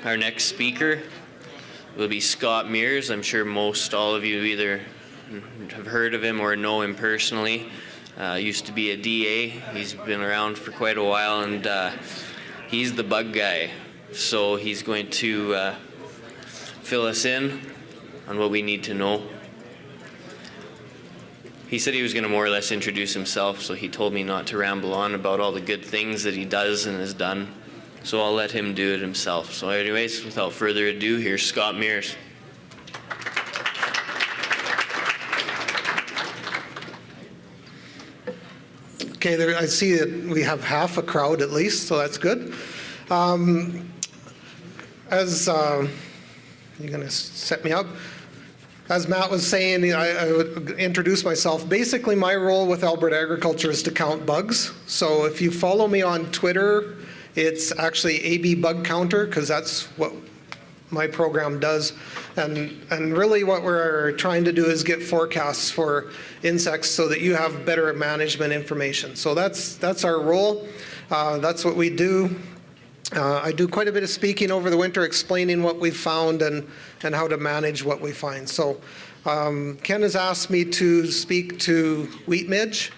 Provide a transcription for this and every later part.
Our next speaker will be Scott Meers. I'm sure most all of you either have heard of him or know him personally. Used to be a DA. He's been around for quite a while, and he's the bug guy. So he's going to fill us in on what we need to know. He said he was going to more or less introduce himself, so he told me not to ramble on about all the good things that he does and has done. So I'll let him do it himself. So anyways, without further ado, here's Scott Meers. Okay, there, I see that we have half a crowd at least, so that's good. You're going to set me up? As Matt was saying, I would introduce myself. Basically, my role with Alberta Agriculture is to count bugs. So if you follow me on Twitter, it's actually AB Bug Counter, because that's what my program does. And really what we're trying to do is get forecasts for insects so that you have better management information. So that's our role. That's what we do. I do quite a bit of speaking over the winter, explaining what we've found and how to manage what we find. So Ken has asked me to speak to wheat midge.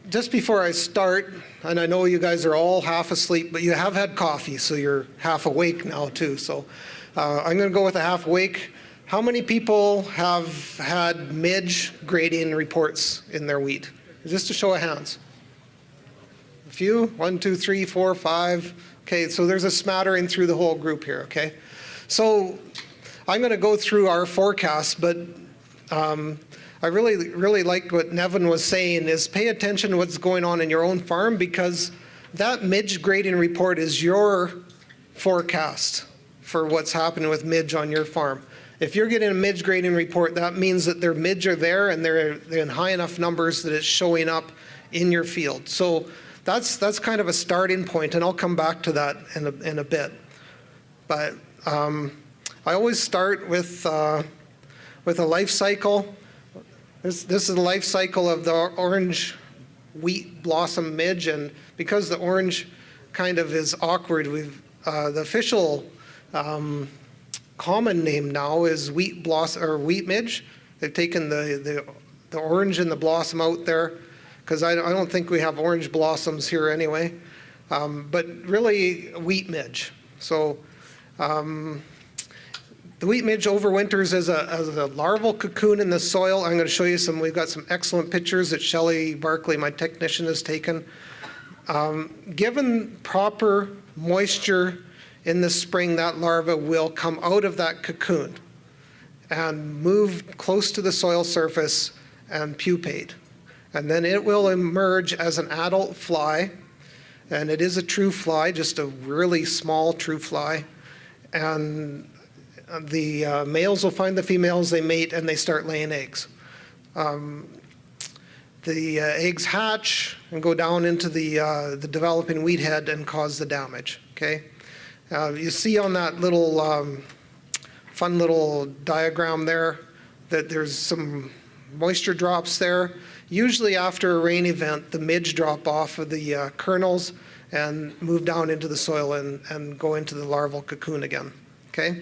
Just before I start, and I know you guys are all half asleep, but you have had coffee, so you're half awake now too. So I'm going to go with a half awake. How many people have had midge grading reports in their wheat? Just a show of hands. A few? 1, 2, 3, 4, 5. Okay, so there's a smattering through the whole group here, okay? So I'm going to go through our forecast, but I really liked what Nevin was saying, is pay attention to what's going on in your own farm, because that midge grading report is your forecast for what's happening with midge on your farm. If you're getting a midge grading report, that means that their midge are there and they're in high enough numbers that it's showing up in your field. So that's kind of a starting point, and I'll come back to that in a bit. But I always start with a life cycle. This is the life cycle of the orange wheat blossom midge, and because the orange kind of is awkward, the official common name now is wheat blossom or wheat midge. They've taken the orange and the blossom out there, because I don't think we have orange blossoms here anyway, but really wheat midge. So the wheat midge overwinters as a larval cocoon in the soil. I'm going to show you we've got some excellent pictures that Shelley Barkley, my technician, has taken. Given proper moisture in the spring, that larva will come out of that cocoon and move close to the soil surface and pupate. And then it will emerge as an adult fly, and it is a true fly, just a really small true fly. And the males will find the females, they mate, and they start laying eggs. The eggs hatch and go down into the developing wheat head and cause the damage, okay? You see on that little fun little diagram there that there's some moisture drops there. Usually after a rain event, the midge drop off of the kernels and move down into the soil and go into the larval cocoon again, okay?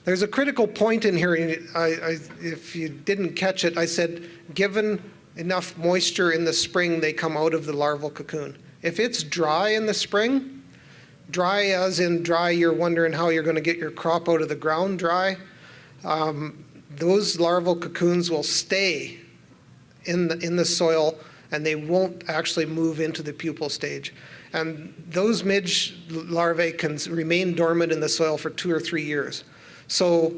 There's a critical point in here. If you didn't catch it, I said given enough moisture in the spring, they come out of the larval cocoon. If it's dry in the spring, dry as in dry, you're wondering how you're going to get your crop out of the ground dry, those larval cocoons will stay in the soil, and they won't actually move into the pupal stage. And those midge larvae can remain dormant in the soil for 2 or 3 years. So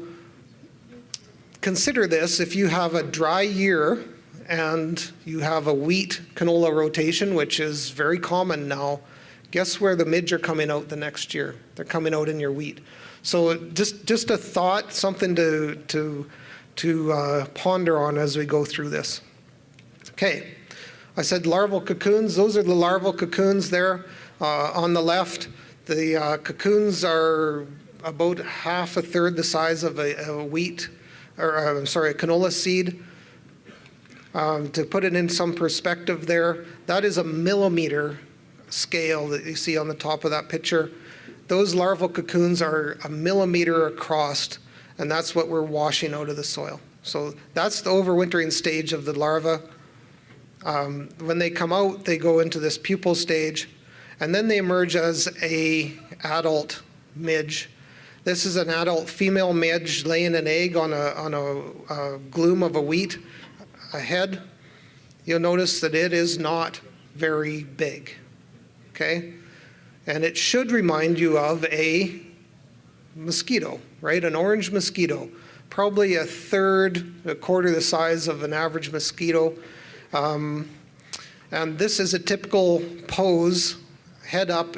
consider this: if you have a dry year and you have a wheat canola rotation, which is very common now, guess where the midge are coming out the next year? They're coming out in your wheat. So just a thought, something to ponder on as we go through this. Okay, I said larval cocoons. Those are the larval cocoons there on the left. The cocoons are about half a third the size of a wheat, or I'm sorry, a canola seed. To put it in some perspective there, that is a millimeter scale that you see on the top of that picture. those larval cocoons are a millimeter across, and that's what we're washing out of the soil. So that's the overwintering stage of the larva. When they come out, they go into this pupal stage, and then they emerge as a adult midge. This is an adult female midge laying an egg on a gloom of a wheat ahead. You'll notice that it is not very big, okay? And it should remind you of a mosquito, right? An orange mosquito, probably a quarter the size of an average mosquito. And this is a typical pose, head up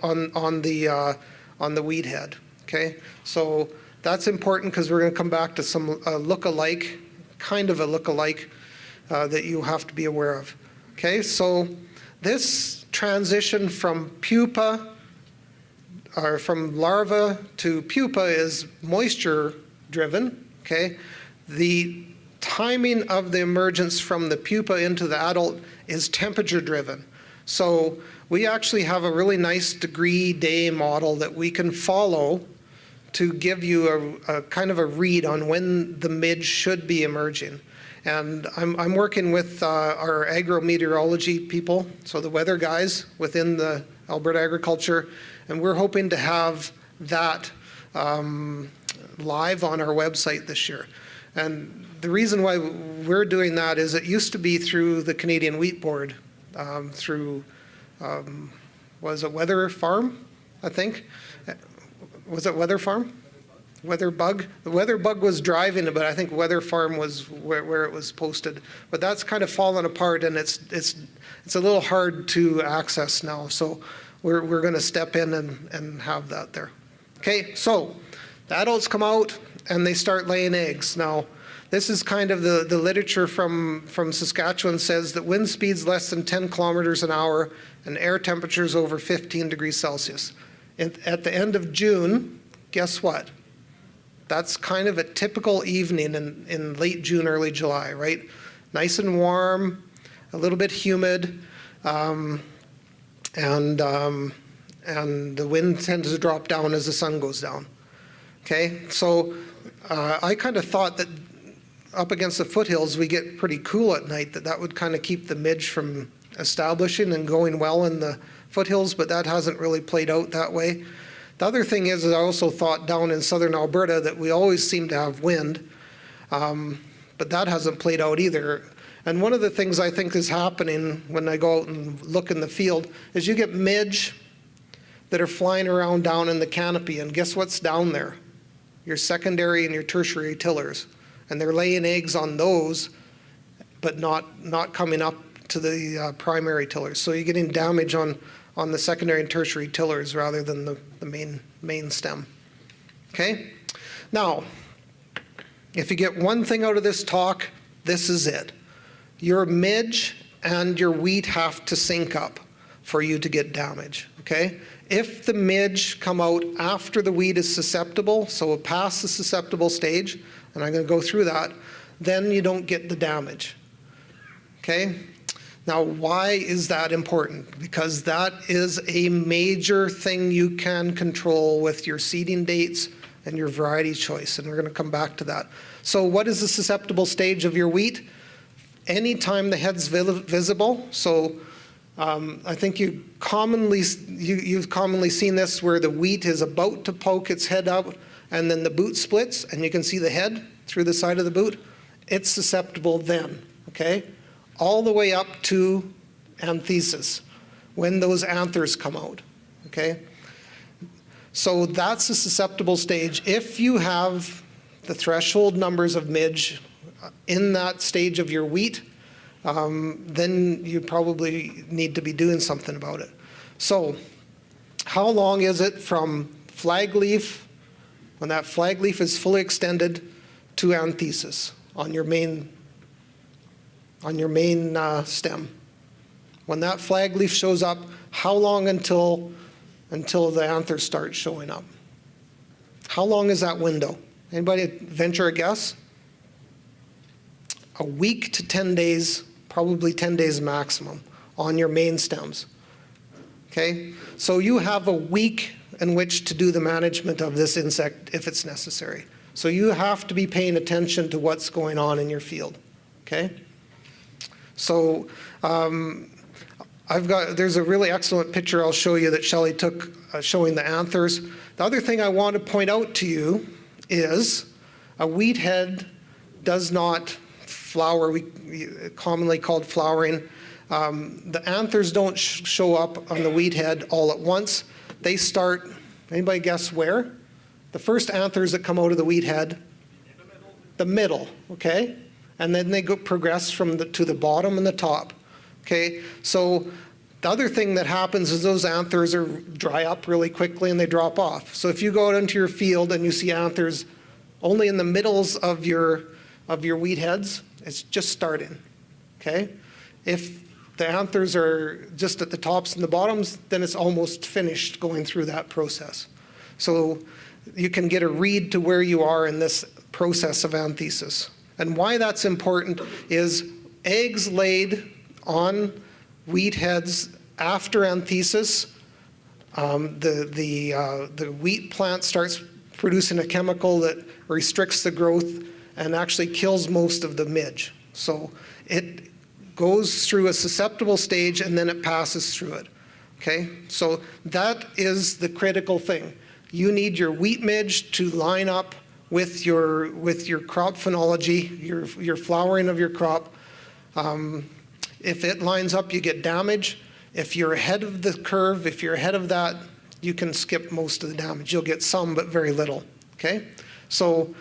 on the weed head. Okay, so that's important because we're going to come back to some look-alike, kind of a look-alike that you have to be aware of. Okay, so this transition from pupa, or from larva to pupa, is moisture-driven. Okay, the timing of the emergence from the pupa into the adult is temperature-driven. So we actually have a really nice degree day model that we can follow to give you a kind of a read on when the midge should be emerging. And I'm working with our agrometeorology people, so the weather guys within the Alberta Agriculture, and we're hoping to have that live on our website this year. And the reason why we're doing that is it used to be through the Canadian Wheat Board, through, was it Weather Farm, I think? Was it Weather Farm? Weather Bug? The Weather Bug was driving it, but I think Weather Farm was where it was posted. But that's kind of fallen apart, and it's a little hard to access now. So we're going to step in and have that there. Okay, so the adults come out and they start laying eggs. Now, this is kind of the literature from Saskatchewan says that wind speeds less than 10 kilometers an hour and air temperatures over 15 degrees Celsius. At the end of June, guess what? That's kind of a typical evening in late June, early July, right? Nice and warm, a little bit humid, and the wind tends to drop down as the sun goes down. Okay, so I kind of thought that up against the foothills we get pretty cool at night, that would kind of keep the midge from establishing and going well in the foothills, but that hasn't really played out that way. The other thing is I also thought down in southern Alberta that we always seem to have wind, but that hasn't played out either. And one of the things I think is happening when I go out and look in the field is you get midge that are flying around down in the canopy, and guess what's down there? Your secondary and your tertiary tillers. And they're laying eggs on those, but not coming up to the primary tillers. So you're getting damage on the secondary and tertiary tillers rather than the main stem. Okay? Now, if you get one thing out of this talk, this is it. Your midge and your wheat have to sync up for you to get damage. Okay? If the midge come out after the wheat is susceptible, so past the susceptible stage, and I'm going to go through that, then you don't get the damage. Okay? Now, why is that important? Because that is a major thing you can control with your seeding dates and your variety choice, and we're going to come back to that. So what is the susceptible stage of your wheat? Anytime the head's visible, so I think you've commonly seen this where the wheat is about to poke its head out and then the boot splits and you can see the head through the side of the boot. It's susceptible then, okay? All the way up to anthesis, when those anthers come out, okay? So that's a susceptible stage. If you have the threshold numbers of midge in that stage of your wheat, then you probably need to be doing something about it. So how long is it from flag leaf, when that flag leaf is fully extended, to anthesis on your main stem? When that flag leaf shows up, how long until the anthers start showing up? How long is that window? Anybody venture a guess? A week to 10 days, probably 10 days maximum on your main stems. Okay, so you have a week in which to do the management of this insect if it's necessary. So you have to be paying attention to what's going on in your field, okay? So there's a really excellent picture I'll show you that Shelley took showing the anthers. The other thing I want to point out to you is a wheat head does not flower, commonly called flowering. The anthers don't show up on the wheat head all at once. They start, anybody guess where? The first anthers that come out of the wheat head? The middle, okay? And then they progress to the bottom and the top, okay? So the other thing that happens is those anthers dry up really quickly and they drop off. So if you go out into your field and you see anthers only in the middles of your wheat heads, it's just starting, okay? If the anthers are just at the tops and the bottoms, then it's almost finished going through that process. So you can get a read to where you are in this process of anthesis. And why that's important is eggs laid on wheat heads after anthesis, the wheat plant starts producing a chemical that restricts the growth and actually kills most of the midge. So it goes through a susceptible stage and then it passes through it. Okay, so that is the critical thing. You need your wheat midge to line up with your crop phenology, your flowering of your crop. If it lines up, you get damage. If you're ahead of the curve, if you're ahead of that, you can skip most of the damage. You'll get some, but very little. Okay, so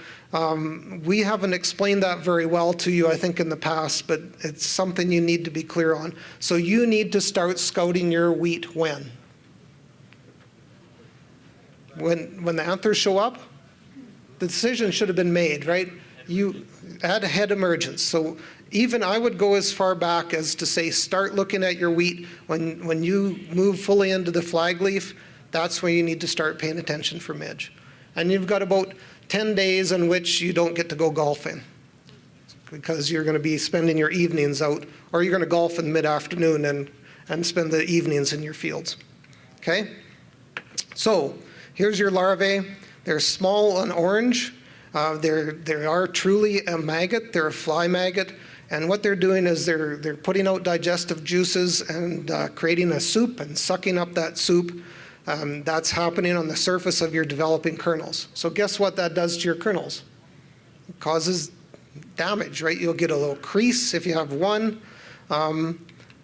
we haven't explained that very well to you, I think, in the past, but it's something you need to be clear on. So you need to start scouting your wheat when? When the anthers show up? The decision should have been made, right? You had a head emergence. So even I would go as far back as to say start looking at your wheat when you move fully into the flag leaf. That's when you need to start paying attention for midge. And you've got about 10 days in which you don't get to go golfing because you're going to be spending your evenings out, or you're going to golf in mid-afternoon and spend the evenings in your fields. Okay? So here's your larvae. They're small and orange. They are truly a maggot. They're a fly maggot. And what they're doing is they're putting out digestive juices and creating a soup and sucking up that soup. That's happening on the surface of your developing kernels. So guess what that does to your kernels? It causes damage, right? You'll get a little crease if you have one.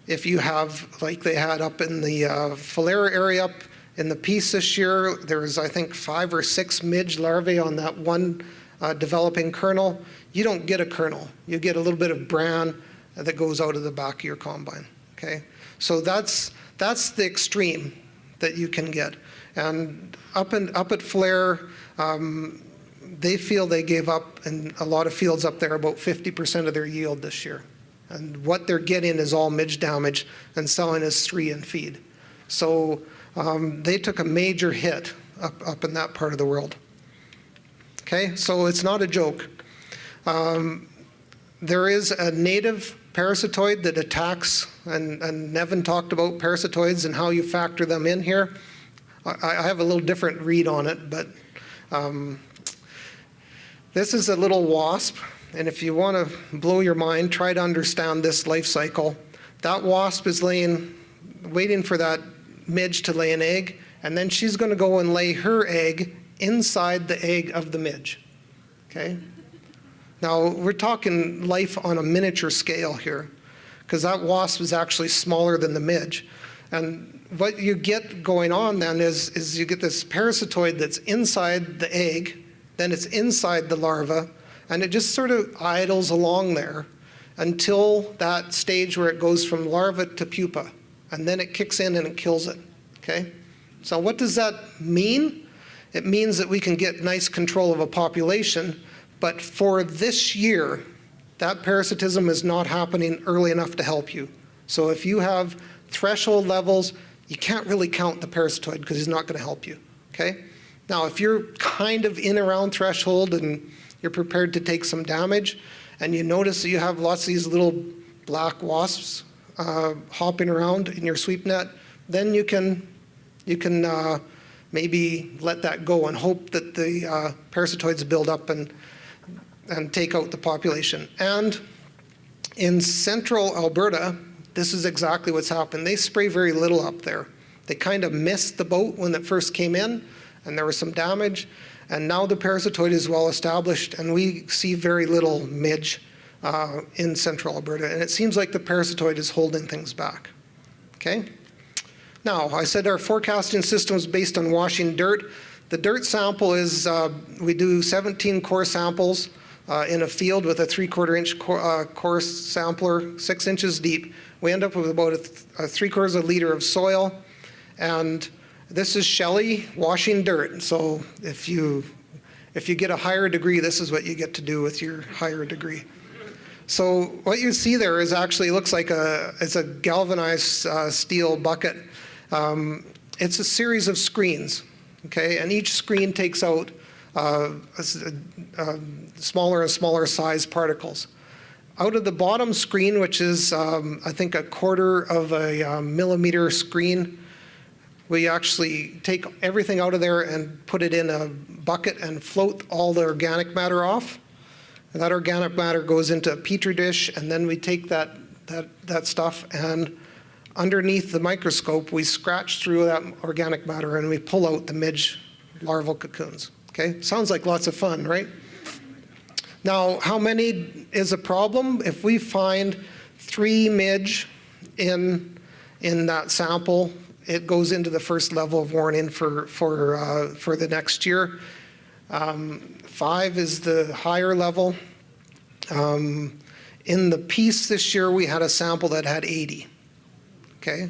If you have, like they had up in the Falera area up in the piece this year, there was, I think, 5 or 6 midge larvae on that one developing kernel. You don't get a kernel. You get a little bit of bran that goes out of the back of your combine, okay? So that's the extreme that you can get. And up at Falera, they feel they gave up, in a lot of fields up there, about 50% of their yield this year. And what they're getting is all midge damage and selling as 3 in feed. So they took a major hit up in that part of the world. Okay, so it's not a joke. There is a native parasitoid that attacks, and Nevin talked about parasitoids and how you factor them in here. I have a little different read on it, but this is a little wasp, and if you want to blow your mind, try to understand this life cycle. That wasp is waiting for that midge to lay an egg, and then she's going to go and lay her egg inside the egg of the midge. Okay? Now, we're talking life on a miniature scale here, because that wasp is actually smaller than the midge. And what you get going on then is you get this parasitoid that's inside the egg, then it's inside the larva, and it just sort of idles along there until that stage where it goes from larva to pupa. And then it kicks in and it kills it, okay? So what does that mean? It means that we can get nice control of a population, but for this year, that parasitism is not happening early enough to help you. So if you have threshold levels, you can't really count the parasitoid because he's not going to help you, okay? Now, if you're kind of in around threshold and you're prepared to take some damage, and you notice that you have lots of these little black wasps hopping around in your sweep net, then you can maybe let that go and hope that the parasitoids build up and take out the population. And in central Alberta, this is exactly what's happened. They spray very little up there. They kind of missed the boat when it first came in, and there was some damage. And now the parasitoid is well established, and we see very little midge in central Alberta. And it seems like the parasitoid is holding things back. Okay? Now, I said our forecasting system is based on washing dirt. The dirt sample is, we do 17 core samples in a field with a 3/4 inch core sampler, 6 inches deep. We end up with about a 3/4 liter of soil. And this is Shelley washing dirt. So if you get a higher degree, this is what you get to do with your higher degree. So what you see there is actually looks like it's a galvanized steel bucket. It's a series of screens, okay? And each screen takes out smaller and smaller size particles. Out of the bottom screen, which is I think a 1/4 of a millimeter screen, we actually take everything out of there and put it in a bucket and float all the organic matter off. And that organic matter goes into a petri dish, and then we take that stuff, and underneath the microscope, we scratch through that organic matter and we pull out the midge larval cocoons. Okay, sounds like lots of fun, right? Now, how many is a problem? If we find 3 midge in that sample, it goes into the first level of warning for the next year. 5 is the higher level. In the piece this year, we had a sample that had 80. Okay,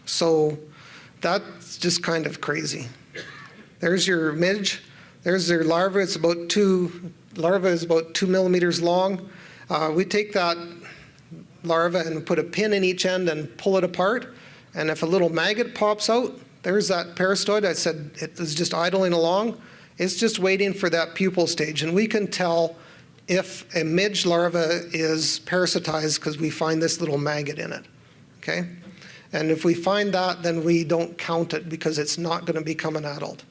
so that's just kind of crazy. There's your midge. There's their larva. It's about 2 millimeters long. We take that larva and put a pin in each end and pull it apart. And if a little maggot pops out, there's that parasitoid. I said it was just idling along. It's just waiting for that pupal stage. And we can tell if a midge larva is parasitized because we find this little maggot in it. Okay? And if we find that, then we don't count it because it's not going to become an adult.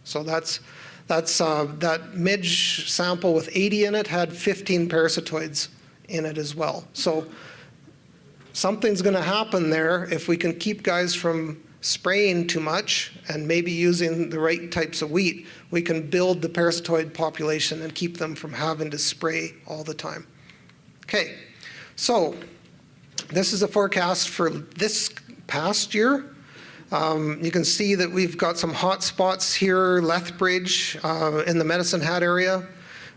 So that midge sample with 80 in it had 15 parasitoids in it as well. So something's going to happen there if we can keep guys from spraying too much and maybe using the right types of wheat. We can build the parasitoid population and keep them from having to spray all the time. Okay, so this is a forecast for this past year. You can see that we've got some hot spots here, Lethbridge in the Medicine Hat area,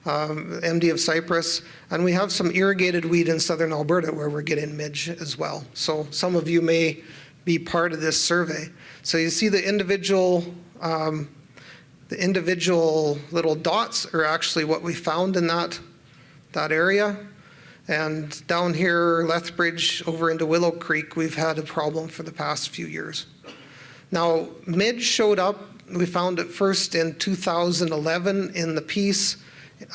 MD of Cypress, and we have some irrigated wheat in southern Alberta where we're getting midge as well. So some of you may be part of this survey. So you see the individual little dots are actually what we found in that area. And down here, Lethbridge over into Willow Creek, we've had a problem for the past few years. Now, midge showed up, we found it first in 2011 in the piece,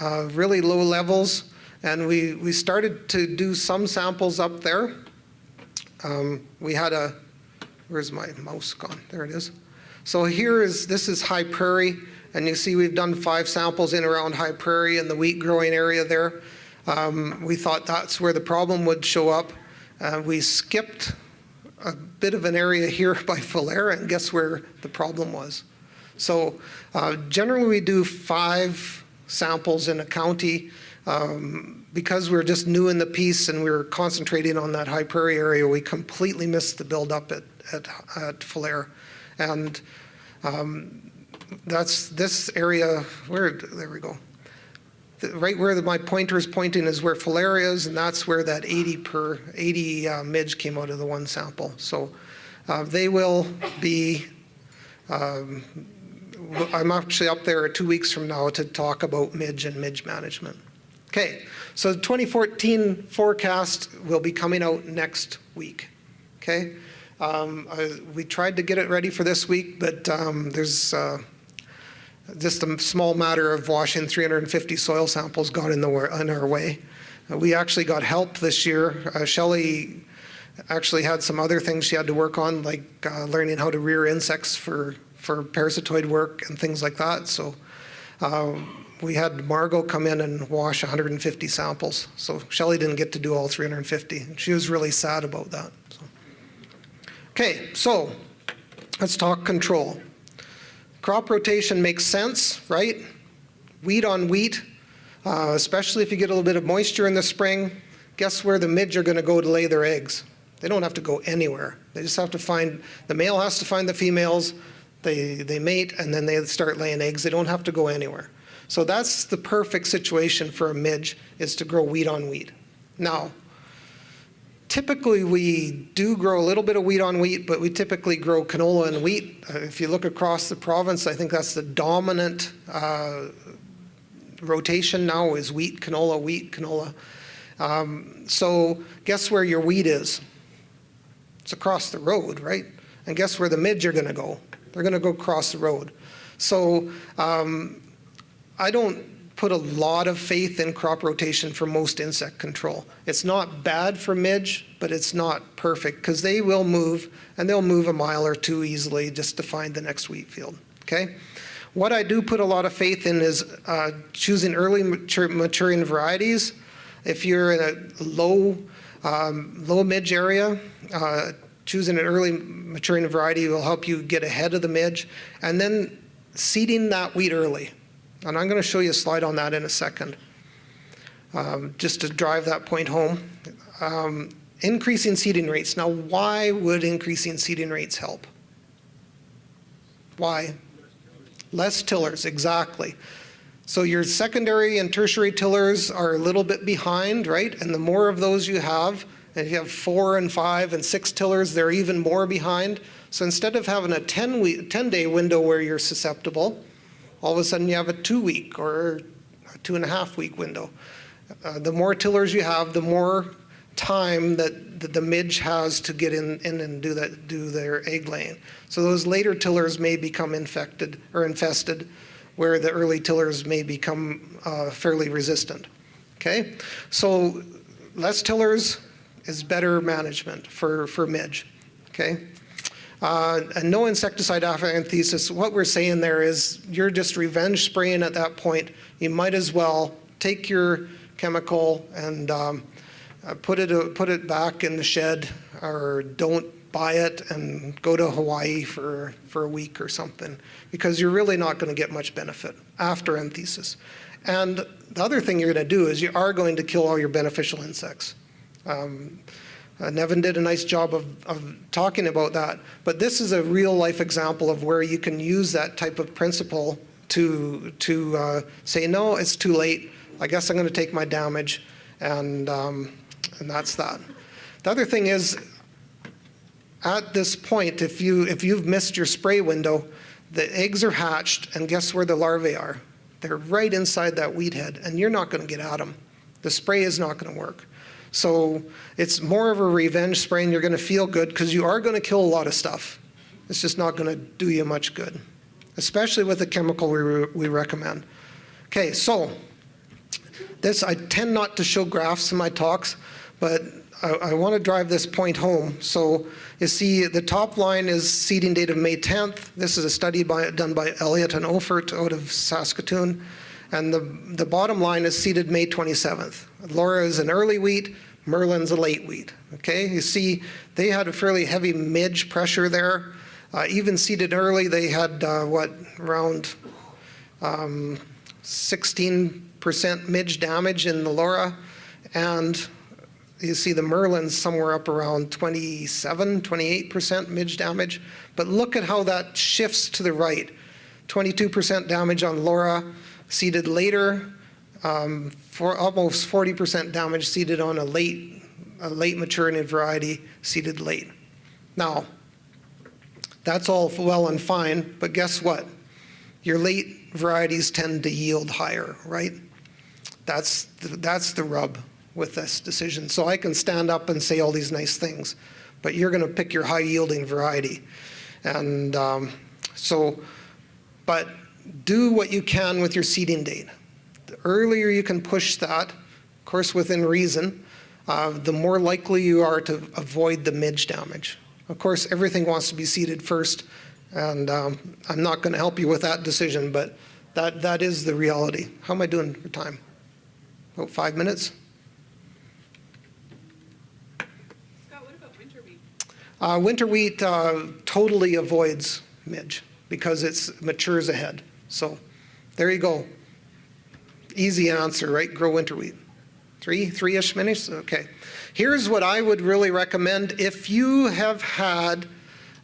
really low levels, and we started to do some samples up there. We had where's my mouse gone? There it is. So this is High Prairie, and you see we've done 5 samples in around High Prairie and the wheat growing area there. We thought that's where the problem would show up. We skipped a bit of an area here by Falera, and guess where the problem was? So generally we do 5 samples in a county. Because we're just new in the piece and we're concentrating on that High Prairie area, we completely missed the buildup at Falera. And that's this area, there we go. Right where my pointer is pointing is where Falera is, and that's where that 80 midge came out of the one sample. So they will be, I'm actually up there 2 weeks from now to talk about midge and midge management. Okay, so the 2014 forecast will be coming out next week. Okay, we tried to get it ready for this week, but there's just a small matter of washing 350 soil samples got in our way. We actually got help this year. Shelley actually had some other things she had to work on, like learning how to rear insects for for parasitoid work and things like that. So we had Margot come in and wash 150 samples. So Shelley didn't get to do all 350. She was really sad about that. So. Okay, so let's talk control. Crop rotation makes sense, right? Wheat on wheat, especially if you get a little bit of moisture in the spring. Guess where the midge are going to go to lay their eggs? They don't have to go anywhere. They just have to find, the male has to find the females, they mate, and then they start laying eggs. They don't have to go anywhere. So that's the perfect situation for a midge, is to grow wheat on wheat. Now, typically we do grow a little bit of wheat on wheat, but we typically grow canola and wheat. If you look across the province, I think that's the dominant rotation now, is wheat, canola. So guess where your wheat is? It's across the road, right? And guess where the midge are going to go? They're going to go across the road. So I don't put a lot of faith in crop rotation for most insect control. It's not bad for midge, but it's not perfect, because they will move, and they'll move a mile or two easily just to find the next wheat field, okay? What I do put a lot of faith in is choosing early maturing varieties. If you're in a low midge area, choosing an early maturing variety will help you get ahead of the midge, and then seeding that wheat early. And I'm going to show you a slide on that in a second, just to drive that point home. Increasing seeding rates. Now, why would increasing seeding rates help? Why? Less tillers, exactly. So your secondary and tertiary tillers are a little bit behind, right? And the more of those you have, and if you have 4 and 5 and 6 tillers, they're even more behind. So instead of having a 10-day window where you're susceptible, all of a sudden you have a 2-week or a 2.5-week window. The more tillers you have, the more time that the midge has to get in and do their egg laying. So those later tillers may become infected or infested, where the early tillers may become fairly resistant. Okay, so less tillers is better management for midge. Okay, and no insecticide after anthesis. What we're saying there is you're just revenge spraying at that point. You might as well take your chemical and put it back in the shed, or don't buy it and go to Hawaii for a week or something, because you're really not going to get much benefit after anthesis. And the other thing you're going to do is you are going to kill all your beneficial insects. Nevin did a nice job of talking about that, but this is a real life example of where you can use that type of principle to say, no, it's too late. I guess I'm going to take my damage, and that's that. The other thing is, at this point, if you've missed your spray window, the eggs are hatched, and guess where the larvae are? They're right inside that wheat head, and you're not going to get at them. The spray is not going to work. So it's more of a revenge spray, and you're going to feel good because you are going to kill a lot of stuff. It's just not going to do you much good, especially with the chemical we recommend. Okay, so this, I tend not to show graphs in my talks, but I want to drive this point home. So you see the top line is seeding date of May 10th. This is a study done by Elliott and Ophert out of Saskatoon. And the bottom line is seeded May 27th. Laura is an early wheat, Merlin's a late wheat. Okay, you see they had a fairly heavy midge pressure there. Even seeded early, they had around 16% midge damage in the Laura, and you see the Merlin's somewhere up around 28% midge damage. But look at how that shifts to the right. 22% damage on Laura, seeded later, for almost 40% damage seeded on a late maturing variety, seeded late. Now, that's all well and fine, but guess what? Your late varieties tend to yield higher, right? That's the rub with this decision. So I can stand up and say all these nice things, but you're going to pick your high-yielding variety. And but do what you can with your seeding date. The earlier you can push that, of course within reason, the more likely you are to avoid the midge damage. Of course, everything wants to be seeded first And I'm not going to help you with that decision, but that is the reality. How am I doing for time? About 5 minutes? Scott, what about winter wheat? Winter wheat totally avoids midge because it matures ahead. So there you go. Easy answer, right? Grow winter wheat. Three-ish minutes? Okay. Here's what I would really recommend. If you have had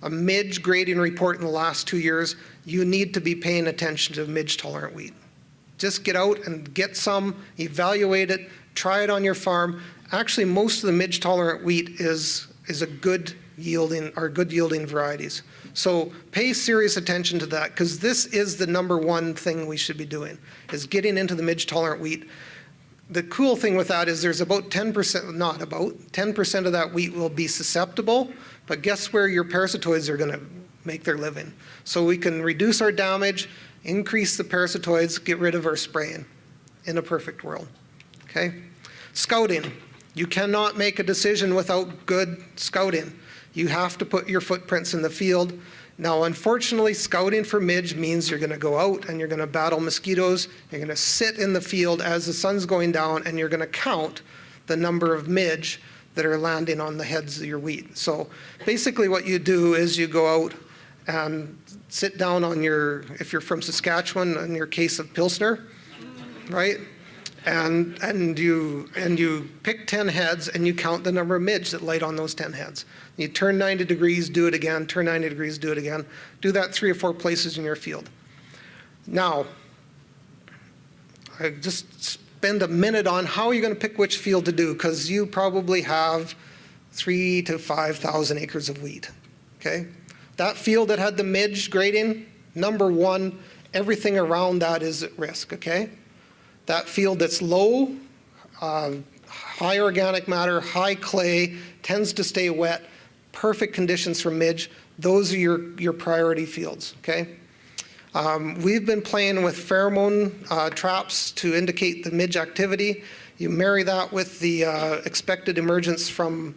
a midge grading report in the last 2 years, you need to be paying attention to midge-tolerant wheat. Just get out and get some, evaluate it, try it on your farm. Actually, most of the midge-tolerant wheat is a good yielding varieties. So pay serious attention to that, because this is the number one thing we should be doing, is getting into the midge-tolerant wheat. The cool thing with that is there's about 10%, not about, 10% of that wheat will be susceptible, but guess where your parasitoids are going to make their living? So we can reduce our damage, increase the parasitoids, get rid of our spraying in a perfect world. Okay? Scouting. You cannot make a decision without good scouting. You have to put your footprints in the field. Now, unfortunately, scouting for midge means you're going to go out and you're going to battle mosquitoes. You're going to sit in the field as the sun's going down, and you're going to count the number of midge that are landing on the heads of your wheat. So basically what you do is you go out and sit down on your, if you're from Saskatchewan, in your case of Pilsner, right? And you pick 10 heads and you count the number of midge that light on those 10 heads. You turn 90 degrees, do it again, turn 90 degrees, do it again. Do that 3 or 4 places in your field. Now, I just spend a minute on how you're going to pick which field to do, because you probably have 3,000 to 5,000 acres of wheat, okay? That field that had the midge grading, number one, everything around that is at risk, okay? That field that's low, high organic matter, high clay, tends to stay wet, perfect conditions for midge, those are your priority fields, okay? We've been playing with pheromone traps to indicate the midge activity. You marry that with the expected emergence from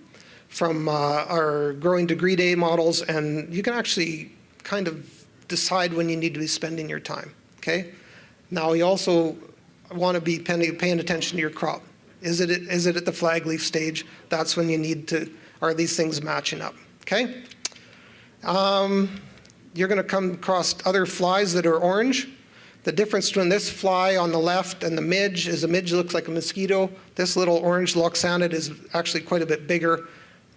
our growing degree day models, and you can actually kind of decide when you need to be spending your time, okay? Now, you also want to be paying attention to your crop. Is it at the flag leaf stage? That's when you need to, are these things matching up, okay? You're going to come across other flies that are orange. The difference between this fly on the left and the midge is the midge looks like a mosquito. This little orange loxanid is actually quite a bit bigger,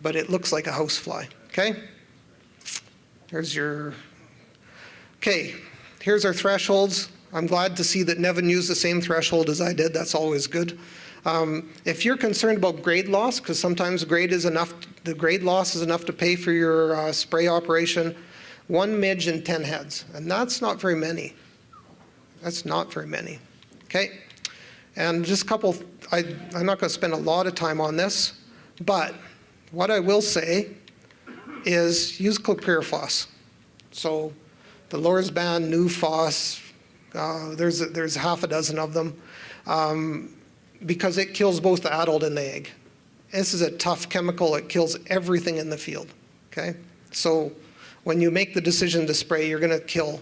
but it looks like a house fly, okay? There's your, okay, here's our thresholds. I'm glad to see that Nevin used the same threshold as I did. That's always good. If you're concerned about grade loss, because sometimes the grade loss is enough to pay for your spray operation, 1 midge and 10 heads. And that's not very many. That's not very many. Okay? And just a couple, I'm not going to spend a lot of time on this, but what I will say is use chlorpyrifos. So the Lorsban, New Phos, there's half a dozen of them, because it kills both the adult and the egg. This is a tough chemical. It kills everything in the field, okay? So when you make the decision to spray, you're going to kill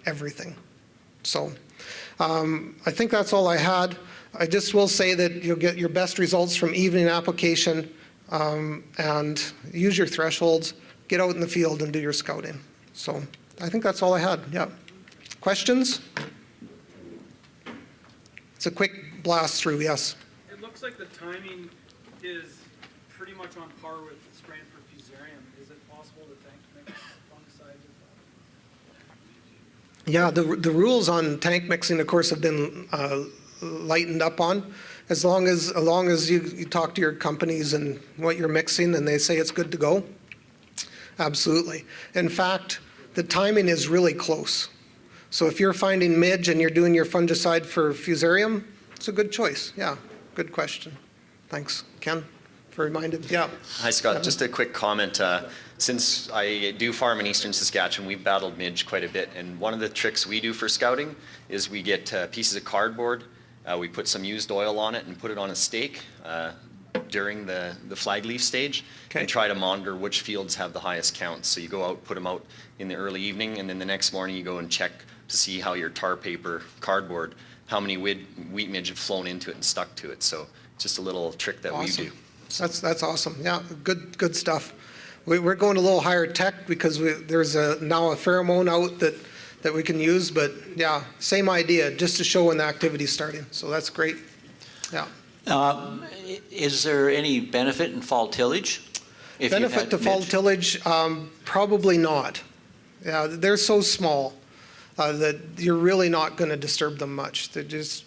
everything. So I think that's all I had. I just will say that you'll get your best results from evening application, and use your thresholds, get out in the field and do your scouting. So I think that's all I had, yeah. Questions? It's a quick blast through, yes. It looks like the timing is pretty much on par with spraying for fusarium. Is it possible to tank mix fungicides? Yeah, the rules on tank mixing, of course, have been lightened up on. As long as you talk to your companies and what you're mixing and they say it's good to go, absolutely. In fact, the timing is really close. So if you're finding midge and you're doing your fungicide for fusarium, it's a good choice. Yeah, good question. Thanks, Ken, for reminding. Yeah. Hi, Scott. Just a quick comment. Since I do farm in eastern Saskatchewan, we've battled midge quite a bit. And one of the tricks we do for scouting is we get pieces of cardboard. We put some used oil on it and put it on a stake. during the flag leaf stage Okay. and try to monitor which fields have the highest counts. So you go out, put them out in the early evening, and then the next morning you go and check to see how your tar paper cardboard, how many wheat midge have flown into it and stuck to it. So it's just a little trick that Awesome. we do. That's awesome. Yeah, good stuff. We're going a little higher tech because there's now a pheromone out that we can use, but yeah, same idea, just to show when the activity's starting. So that's great. Yeah. Is there any benefit in fall tillage? If you've Benefit had to fall midge? tillage, probably not. Yeah, they're so small that you're really not going to disturb them much. They're just,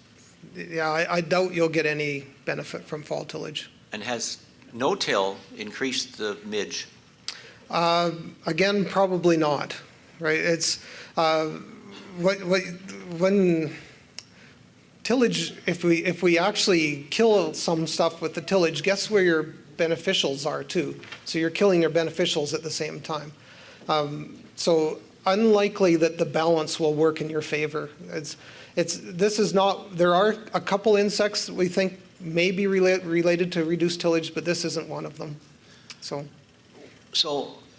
yeah, I doubt you'll get any benefit from fall tillage. And has no-till increased the midge? Again, probably not, right? It's, when tillage, if we actually kill some stuff with the tillage, guess where your beneficials are too? So you're killing your beneficials at the same time. So unlikely that the balance will work in your favor. This is not, there are a couple insects that we think may be related to reduced tillage, but this isn't one of them. So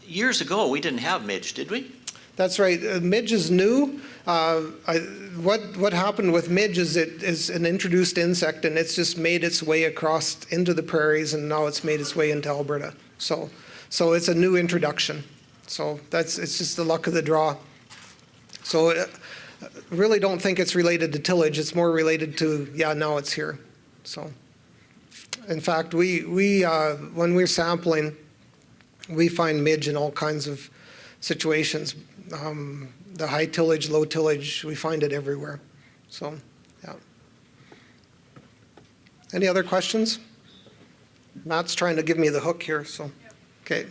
Years ago, we didn't have midge, did we? that's right. Midge is new. What happened with midge is it is an introduced insect, and it's just made its way across into the prairies, and now it's made its way into Alberta. So it's a new introduction. So it's just the luck of the draw. So really don't think it's related to tillage. It's more related to, yeah, now it's here. So in fact, we when we're sampling, we find midge in all kinds of situations. The high tillage, low tillage, we find it everywhere. So, yeah. Any other questions? Matt's trying to give me the hook here, so, okay.